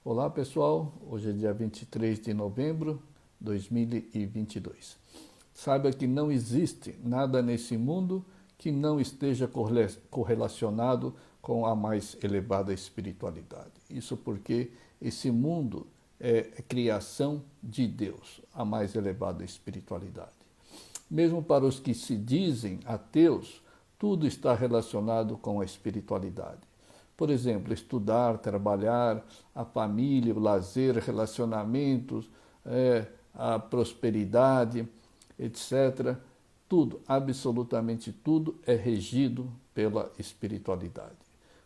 Olá pessoal, hoje é dia 23 de novembro de 2022. Saiba que não existe nada nesse mundo que não esteja correlacionado com a mais elevada espiritualidade. Isso porque esse mundo é criação de Deus, a mais elevada espiritualidade. Mesmo para os que se dizem ateus, tudo está relacionado com a espiritualidade. Por exemplo, estudar, trabalhar, a família, o lazer, relacionamentos, a prosperidade, etc. Tudo, absolutamente tudo, é regido pela espiritualidade.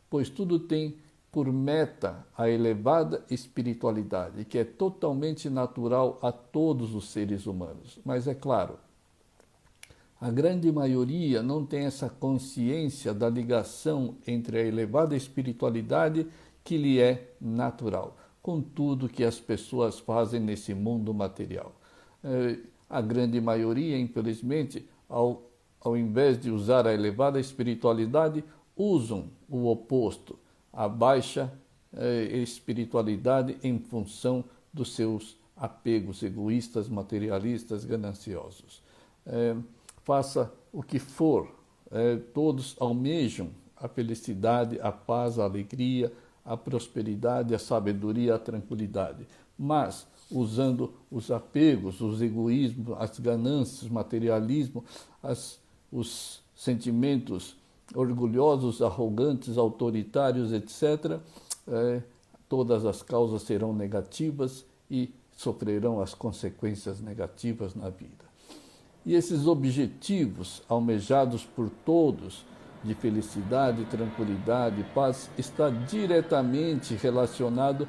Pois tudo tem por meta a elevada espiritualidade, que é totalmente natural a todos os seres humanos. Mas é claro, a grande maioria não tem essa consciência da ligação entre a elevada espiritualidade que lhe é natural, com tudo que as pessoas fazem nesse mundo material. A grande maioria, infelizmente, ao invés de usar a elevada espiritualidade, usam o oposto, a baixa espiritualidade em função dos seus apegos egoístas, materialistas, gananciosos. Faça o que for, todos almejam a felicidade, a paz, a alegria, a prosperidade, a sabedoria, a tranquilidade, mas usando os apegos, os egoísmos, as ganâncias, o materialismo, os sentimentos orgulhosos, arrogantes, autoritários, etc., todas as causas serão negativas e sofrerão as consequências negativas na vida. E esses objetivos almejados por todos, de felicidade, tranquilidade, paz, está diretamente relacionado,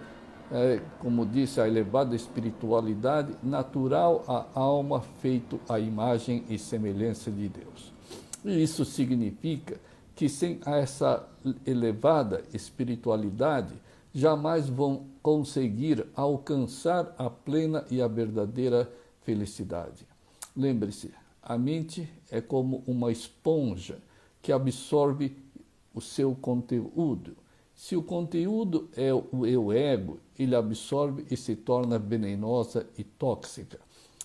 como disse, à elevada espiritualidade natural à alma, feito à imagem e semelhança de Deus. E isso significa que sem essa elevada espiritualidade, jamais vão conseguir alcançar a plena e a verdadeira felicidade. Lembre-se, a mente é como uma esponja que absorve o seu conteúdo. Se o conteúdo é o eu ego, ele absorve e se torna venenosa e tóxica.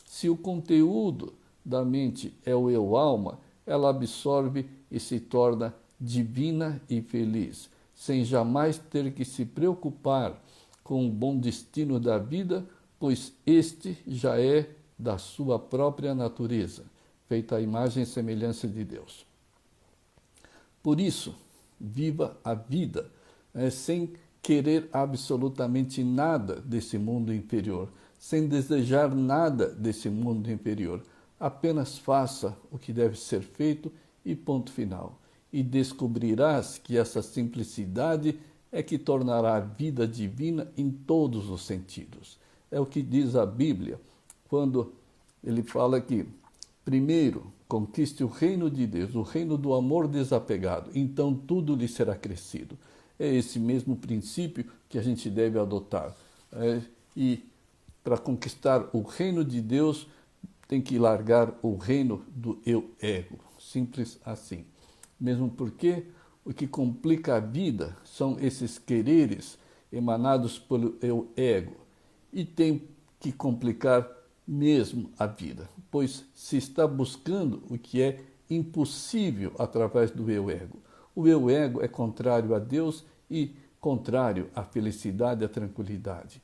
Se o conteúdo da mente é o eu alma, ela absorve e se torna divina e feliz, sem jamais ter que se preocupar com o bom destino da vida, pois este já é da sua própria natureza, feita à imagem e semelhança de Deus. Por isso, viva a vida, sem querer absolutamente nada desse mundo inferior, sem desejar nada desse mundo inferior. Apenas faça o que deve ser feito e ponto final. E descobrirás que essa simplicidade é que tornará a vida divina em todos os sentidos. É o que diz a Bíblia, quando ele fala que, primeiro, conquiste o reino de Deus, o reino do amor desapegado, então tudo lhe será crescido. É esse mesmo princípio que a gente deve adotar. E para conquistar o reino de Deus, tem que largar o reino do eu ego. Simples assim. Mesmo porque o que complica a vida são esses quereres emanados pelo eu ego. E tem que complicar mesmo a vida, pois se está buscando o que é impossível através do eu ego. O eu ego é contrário a Deus e contrário à felicidade, à tranquilidade,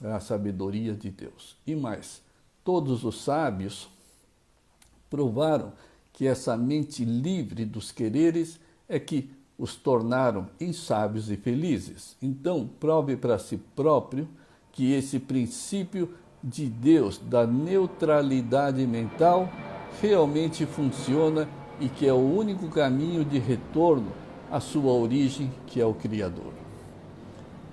à sabedoria de Deus. E mais, todos os sábios provaram que essa mente livre dos quereres é que os tornaram insábios e felizes. Então, prove para si próprio que esse princípio de Deus, da neutralidade mental, realmente funciona e que é o único caminho de retorno à sua origem, que é o Criador.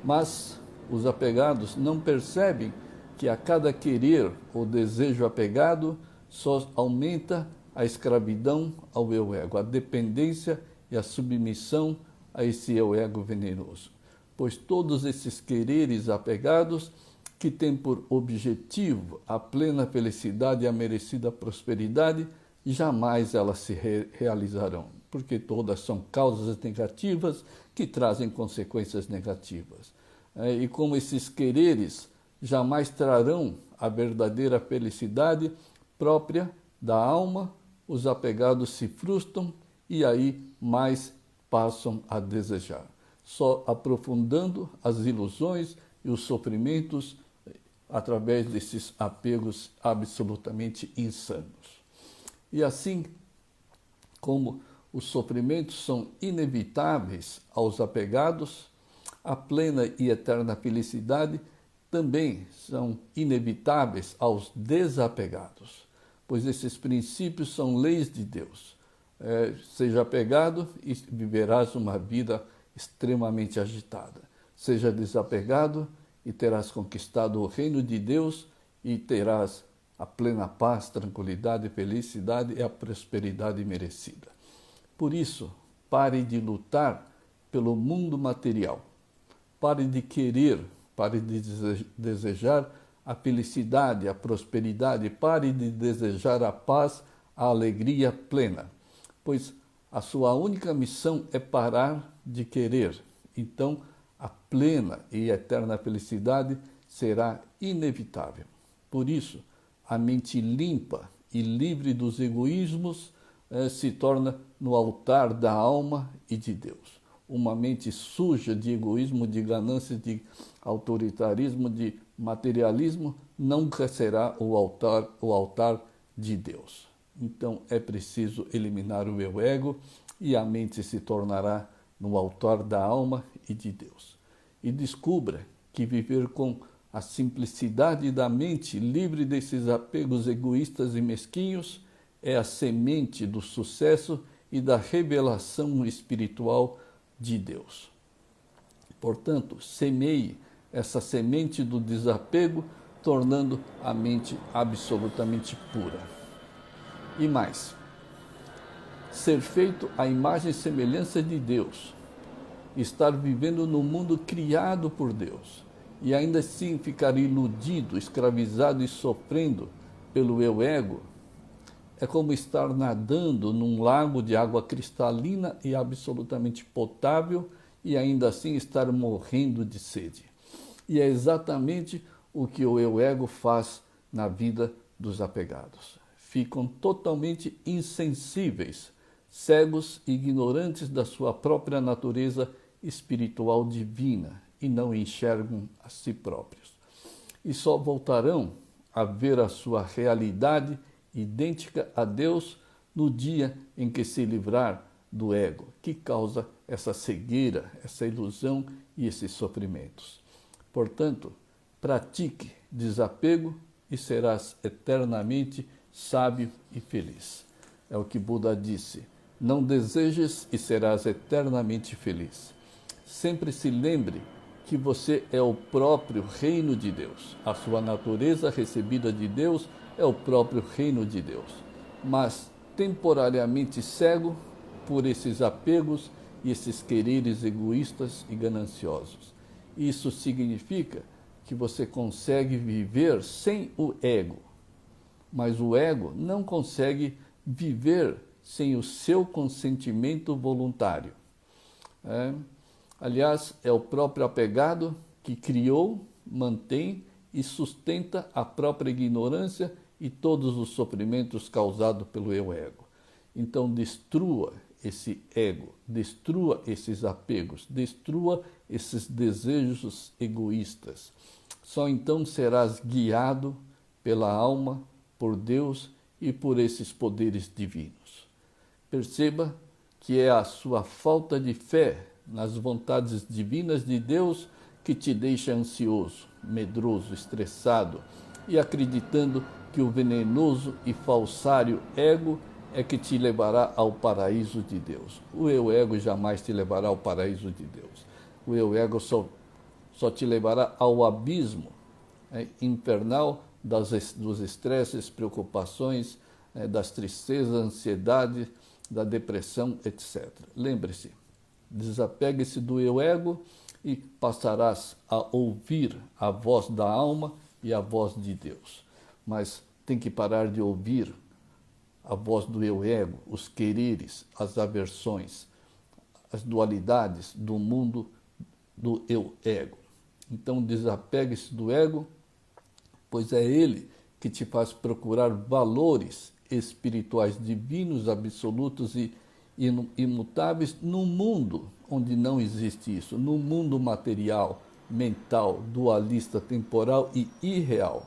Mas os apegados não percebem que a cada querer ou desejo apegado só aumenta a escravidão ao eu ego, a dependência e a submissão a esse eu ego venenoso. Pois todos esses quereres apegados que tem por objetivo a plena felicidade e a merecida prosperidade, jamais elas se realizarão, porque todas são causas negativas que trazem consequências negativas. e como esses quereres jamais trarão a verdadeira felicidade própria da alma, os apegados se frustram e aí mais passam a desejar, só aprofundando as ilusões e os sofrimentos através desses apegos absolutamente insanos. E assim como os sofrimentos são inevitáveis aos apegados, a plena e eterna felicidade também são inevitáveis aos desapegados, pois esses princípios são leis de Deus. Seja apegado e viverás uma vida extremamente agitada. Seja desapegado e terás conquistado o reino de Deus e terás a plena paz, tranquilidade, felicidade e a prosperidade merecida. Por isso, pare de lutar pelo mundo material. Pare de querer, pare de desejar a felicidade, a prosperidade, pare de desejar a paz, a alegria plena, pois a sua única missão é parar de querer. Então, a plena e eterna felicidade será inevitável. Por isso, a mente limpa e livre dos egoísmos se torna no altar da alma e de Deus. Uma mente suja de egoísmo, de ganância, de autoritarismo, de materialismo, nunca será o altar de Deus. Então é preciso eliminar o eu ego e a mente se tornará no altar da alma e de Deus. E descubra que viver com a simplicidade da mente, livre desses apegos egoístas e mesquinhos, é a semente do sucesso e da revelação espiritual de Deus. Portanto, semeie essa semente do desapego, tornando a mente absolutamente pura. E mais, ser feito à imagem e semelhança de Deus, estar vivendo no mundo criado por Deus, e ainda assim ficar iludido, escravizado e sofrendo pelo eu ego, é como estar nadando num lago de água cristalina e absolutamente potável e ainda assim estar morrendo de sede. E é exatamente o que o eu ego faz na vida dos apegados. Ficam totalmente insensíveis, cegos e ignorantes da sua própria natureza espiritual divina e não enxergam a si próprios. E só voltarão a ver a sua realidade idêntica a Deus no dia em que se livrar do ego, que causa essa cegueira, essa ilusão e esses sofrimentos. Portanto, pratique desapego e serás eternamente sábio e feliz. É o que Buda disse: não desejes e serás eternamente feliz. Sempre se lembre que você é o próprio reino de Deus. A sua natureza recebida de Deus é o próprio reino de Deus, mas temporariamente cego por esses apegos e esses quereres egoístas e gananciosos. Isso significa que você consegue viver sem o ego, mas o ego não consegue viver sem o seu consentimento voluntário. Aliás, é o próprio apegado que criou, mantém e sustenta a própria ignorância e todos os sofrimentos causados pelo eu ego. Então destrua esse ego, destrua esses apegos, destrua esses desejos egoístas. Só então serás guiado pela alma, por Deus e por esses poderes divinos. Perceba que é a sua falta de fé nas vontades divinas de Deus que te deixa ansioso, medroso, estressado e acreditando que o venenoso e falsário ego é que te levará ao paraíso de Deus. O eu ego jamais te levará ao paraíso de Deus. O eu ego só te levará ao abismo infernal dos estresses, preocupações, das tristezas, ansiedade, da depressão, etc. Lembre-se, desapegue-se do eu ego e passarás a ouvir a voz da alma e a voz de Deus. Mas tem que parar de ouvir a voz do eu ego, os quereres, as aversões, as dualidades do mundo do eu ego. Então desapegue-se do ego, pois é ele que te faz procurar valores espirituais divinos, absolutos e imutáveis num mundo onde não existe isso, num mundo material, mental, dualista, temporal e irreal.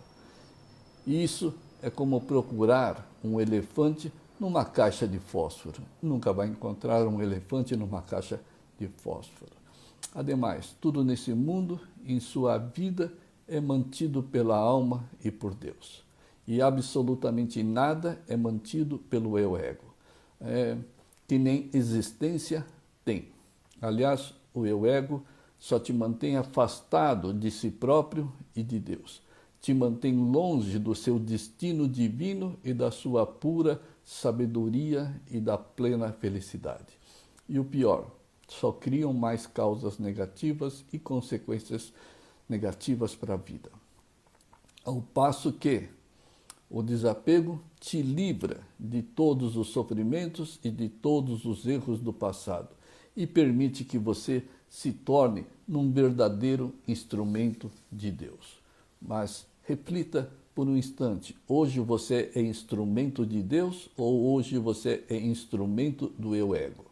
Isso é como procurar um elefante numa caixa de fósforo. Nunca vai encontrar um elefante numa caixa de fósforo. Ademais, tudo nesse mundo, em sua vida, é mantido pela alma e por Deus. E absolutamente nada é mantido pelo eu ego, que nem existência tem. Aliás, o eu ego só te mantém afastado de si próprio e de Deus. Te mantém longe do seu destino divino e da sua pura sabedoria e da plena felicidade. E o pior, só criam mais causas negativas e consequências negativas para a vida. Ao passo que o desapego te livra de todos os sofrimentos e de todos os erros do passado e permite que você se torne num verdadeiro instrumento de Deus. Mas reflita por um instante, hoje você é instrumento de Deus ou hoje você é instrumento do eu ego?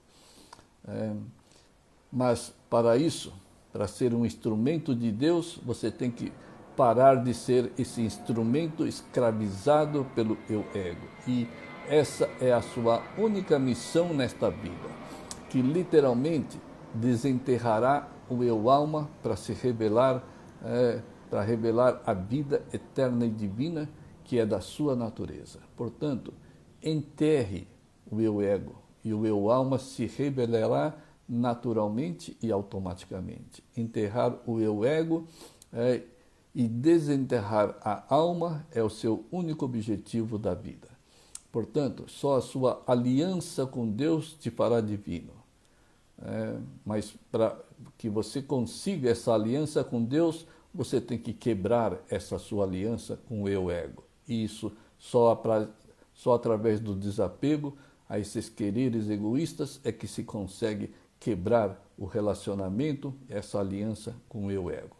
Mas para isso, para ser um instrumento de Deus, você tem que parar de ser esse instrumento escravizado pelo eu ego. E essa é a sua única missão nesta vida, que literalmente desenterrará o eu alma para se revelar, para revelar a vida eterna e divina que é da sua natureza. Portanto, enterre o eu ego e o eu alma se revelará naturalmente e automaticamente. Enterrar o eu ego e desenterrar a alma é o seu único objetivo da vida. Portanto, só a sua aliança com Deus te fará divino. Mas para que você consiga essa aliança com Deus, você tem que quebrar essa sua aliança com o eu ego. E isso só através do desapego a esses quereres egoístas é que se consegue quebrar o relacionamento, essa aliança com o eu ego.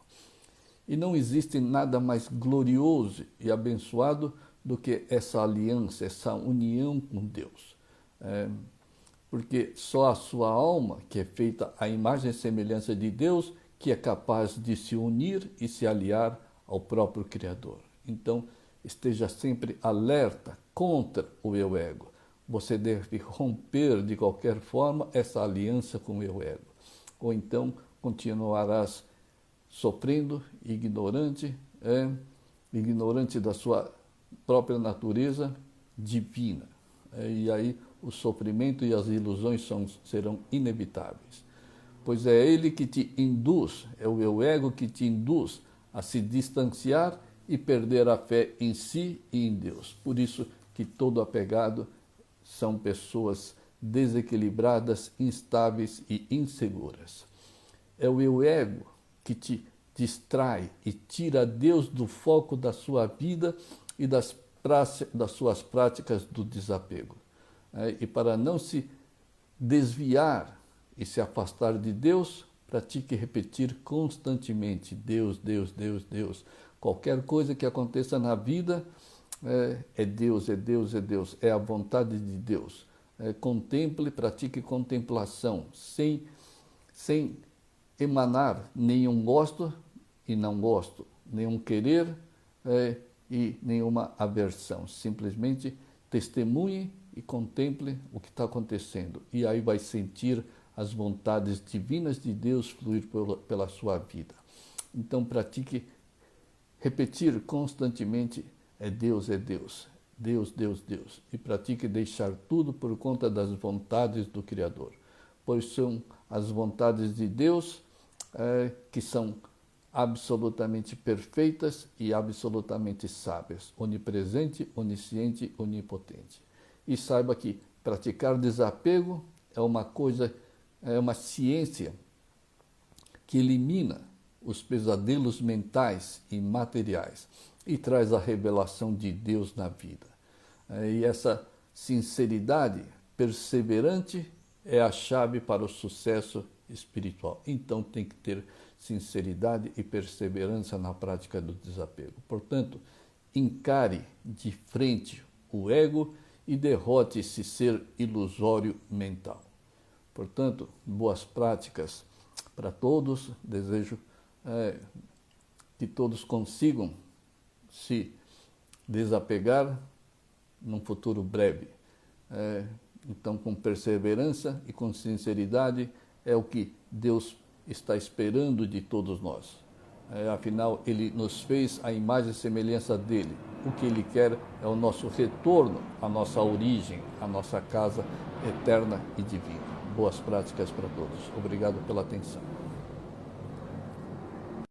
E não existe nada mais glorioso e abençoado do que essa aliança, essa união com Deus. Porque só a sua alma, que é feita à imagem e semelhança de Deus, que é capaz de se unir e se aliar ao próprio Criador. Então, esteja sempre alerta contra o eu ego. Você deve romper de qualquer forma essa aliança com o eu ego. Ou então continuarás sofrendo, ignorante da sua própria natureza divina. E aí o sofrimento e as ilusões serão inevitáveis. Pois é ele que te induz, é o eu ego que te induz a se distanciar e perder a fé em si e em Deus. Por isso que todo apegado são pessoas desequilibradas, instáveis e inseguras. É o eu ego que te distrai e tira Deus do foco da sua vida e das suas práticas do desapego. E para não se desviar e se afastar de Deus, pratique repetir constantemente Deus, Deus, Deus, Deus. Qualquer coisa que aconteça na vida é Deus, é Deus, é Deus, é a vontade de Deus. Contemple, pratique contemplação, sem emanar nenhum gosto e não gosto, nenhum querer e nenhuma aversão. Simplesmente testemunhe e contemple o que está acontecendo. E aí vai sentir as vontades divinas de Deus fluir pela sua vida. Então pratique repetir constantemente Deus, é Deus, Deus, Deus, Deus. E pratique deixar tudo por conta das vontades do Criador. Pois são as vontades de Deus que são absolutamente perfeitas e absolutamente sábias, onipresente, onisciente, onipotente. E saiba que praticar desapego é uma ciência que elimina os pesadelos mentais e materiais e traz a revelação de Deus na vida. E essa sinceridade perseverante é a chave para o sucesso espiritual. Então tem que ter sinceridade e perseverança na prática do desapego. Portanto, encare de frente o ego e derrote esse ser ilusório mental. Portanto, boas práticas para todos. Desejo que todos consigam se desapegar num futuro breve. Então, com perseverança e com sinceridade é o que Deus está esperando de todos nós. Afinal, Ele nos fez a imagem e semelhança dEle. O que Ele quer é o nosso retorno à nossa origem, à nossa casa eterna e divina. Boas práticas para todos. Obrigado pela atenção.